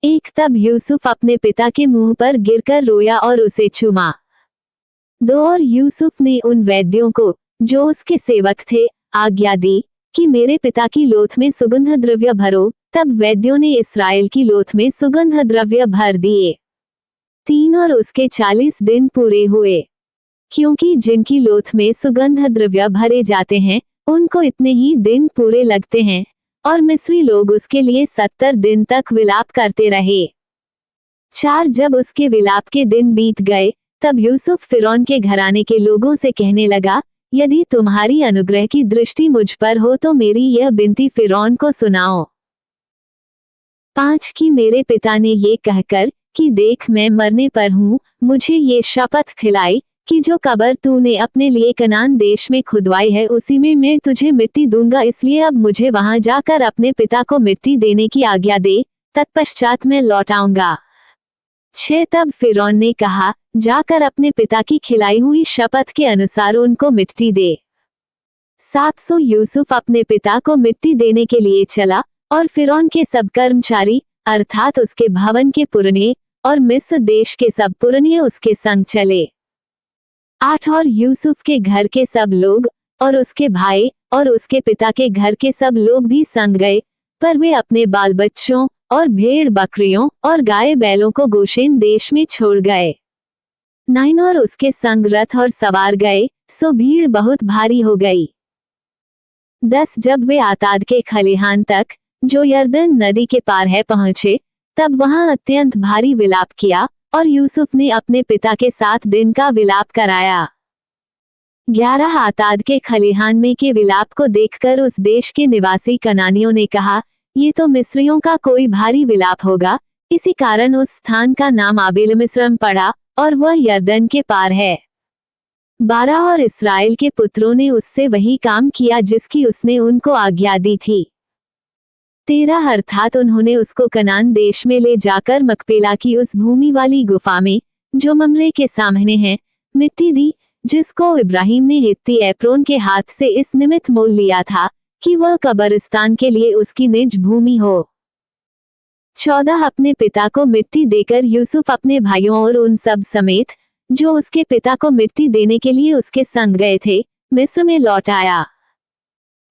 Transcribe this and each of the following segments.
एक तब यूसुफ अपने पिता के मुंह पर गिरकर रोया और उसे चूमा। 2 और यूसुफ ने उन वैद्यों को, जो उसके सेवक थे, आज्ञा दी कि मेरे पिता की लोथ में सुगंध द्रव्य भरो। तब वैद्यों ने इस्राएल की लोथ में सुगंध द्रव्य भर दिए। 3 और उसके 40 दिन पूरे हुए, क्योंकि जिनकी लोथ में सुगंध द्रव्य भरे जाते हैं उनको इतने ही दिन पूरे लगते हैं, और मिस्री लोग उसके लिए 70 दिन तक विलाप करते रहे। 4 जब उसके विलाप के दिन बीत गए, तब यूसुफ फिरौन के घराने के लोगों से कहने लगा, यदि तुम्हारी अनुग्रह की दृष्टि मुझ पर हो तो मेरी यह विनती फिरौन को सुनाओ। 5 कि मेरे पिता ने ये कहकर कि देख मैं मरने पर हूँ, मुझे ये शपथ खिलाई कि जो कब्र तूने अपने लिए कनान देश में खुदवाई है उसी में मैं तुझे मिट्टी दूंगा, इसलिए अब मुझे वहां जाकर अपने पिता को मिट्टी देने की आज्ञा दे, तत्पश्चात मैं लौट आऊंगा। 6 तब फिरौन ने कहा, जाकर अपने पिता की खिलाई हुई शपथ के अनुसार उनको मिट्टी दे। 7 यूसुफ अपने पिता को मिट्टी देने के लिए चला, और फिरौन के सब कर्मचारी अर्थात उसके भवन के पुरनिये और मिस्र देश के सब पुरनिये उसके संग चले। 8 और यूसुफ के घर के सब लोग और उसके भाई और उसके पिता के घर के सब लोग भी संग गए, पर वे अपने बाल बच्चों और भेड़ बकरियों और गाय बैलों को गोशेन देश में छोड़ गए। 9 और उसके संग रथ और सवार गए, सो भीड़ बहुत भारी हो गई। 10 जब वे आताद के खलिहान तक, जो यरदन नदी के पार है, पहुंचे, तब वहां अत्यंत भारी विलाप किया, और यूसुफ ने अपने पिता के 7 दिन का विलाप कराया। 11 आताद के खलिहान में के विलाप को देखकर उस देश के निवासी कनानियों ने कहा, ये तो मिस्रियों का कोई भारी विलाप होगा, इसी कारण उस स्थान का नाम आबेल मिस्रम पड़ा, और वह यरदन के पार है। 12 और इस्राएल के पुत्रों ने उससे वही काम किया जिसकी उसने उनको आज्ञा दी थी। 13 अर्थात उन्होंने उसको कनान देश में ले जाकर मकपेला की उस भूमि वाली गुफा में, जो ममरे के सामने है, मिट्टी दी, जिसको इब्राहिम ने हित्ती एप्रोन के हाथ से इस निमित्त मोल लिया था कि वह कब्रिस्तान के लिए उसकी निज भूमि हो। 14 अपने पिता को मिट्टी देकर यूसुफ अपने भाइयों और उन सब समेत, जो उसके पिता को मिट्टी देने के लिए उसके संग गए थे, मिस्र में लौट आया।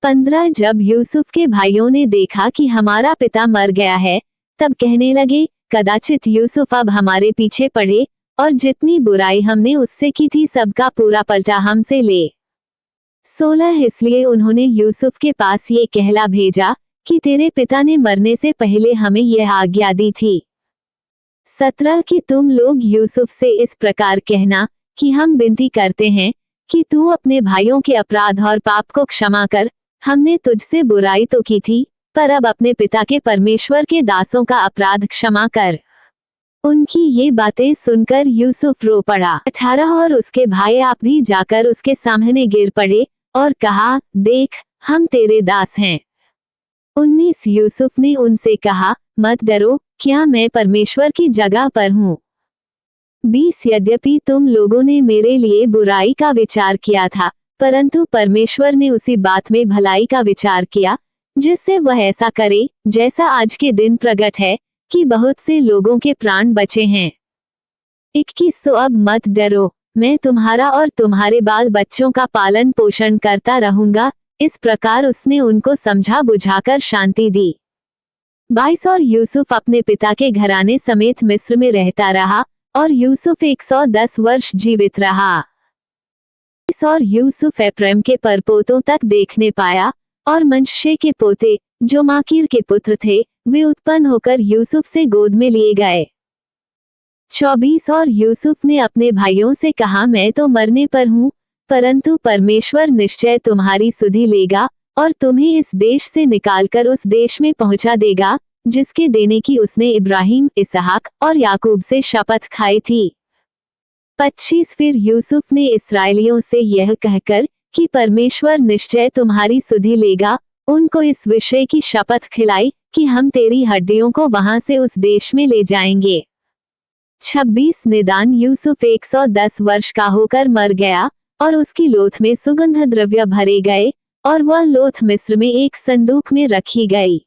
15 जब यूसुफ के भाइयों ने देखा कि हमारा पिता मर गया है, तब कहने लगे, कदाचित यूसुफ अब हमारे पीछे पड़े, और जितनी बुराई हमने उससे की थी सबका पूरा पलटा हमसे ले। 16 इसलिए उन्होंने यूसुफ के पास ये कहला भेजा कि तेरे पिता ने मरने से पहले हमें यह आज्ञा दी थी। 17 कि तुम लोग यूसुफ से इस प्रकार कहना कि हम विनती करते हैं कि तू अपने भाइयों के अपराध और पाप को क्षमा कर, हमने तुझसे बुराई तो की थी, पर अब अपने पिता के परमेश्वर के दासों का अपराध क्षमा कर। उनकी ये बातें सुनकर यूसुफ रो पड़ा। 18 और उसके भाई आप भी जाकर उसके सामने गिर पड़े और कहा, देख हम तेरे दास हैं। 19 यूसुफ ने उनसे कहा, मत डरो, क्या मैं परमेश्वर की जगह पर हूँ। 20 यद्यपि तुम लोगों ने मेरे लिए बुराई का विचार किया था, परंतु परमेश्वर ने उसी बात में भलाई का विचार किया, जिससे वह ऐसा करे जैसा आज के दिन प्रकट है कि बहुत से लोगों के प्राण बचे हैं। 21 अब मत डरो, मैं तुम्हारा और तुम्हारे बाल बच्चों का पालन पोषण करता रहूंगा। इस प्रकार उसने उनको समझा बुझाकर शांति दी। 22 और यूसुफ अपने पिता के घराने समेत मिस्र में रहता रहा, और यूसुफ 110 वर्ष जीवित रहा। 23 और यूसुफ एप्रैम के परपोतों तक देखने पाया, और मनश्शे के पोते, जो माकीर के पुत्र थे, वे उत्पन्न होकर यूसुफ से गोद में लिए गए। 24 और यूसुफ ने अपने भाइयों से कहा, मैं तो मरने पर हूँ, परंतु परमेश्वर निश्चय तुम्हारी सुधि लेगा और तुम्हें इस देश से निकालकर उस देश में पहुंचा देगा जिसके देने की उसने इब्राहिम, इसहाक और याकूब से शपथ खाई थी। 25 फिर यूसुफ ने इस्राएलियों से यह कहकर कि परमेश्वर निश्चय तुम्हारी सुधि लेगा, उनको इस विषय की शपथ खिलाई कि हम तेरी हड्डियों को वहां से उस देश में ले जाएंगे। 26 निदान यूसुफ 110 वर्ष का होकर मर गया, और उसकी लोथ में सुगंध द्रव्य भरे गए, और वह लोथ मिस्र में एक संदूक में रखी गई।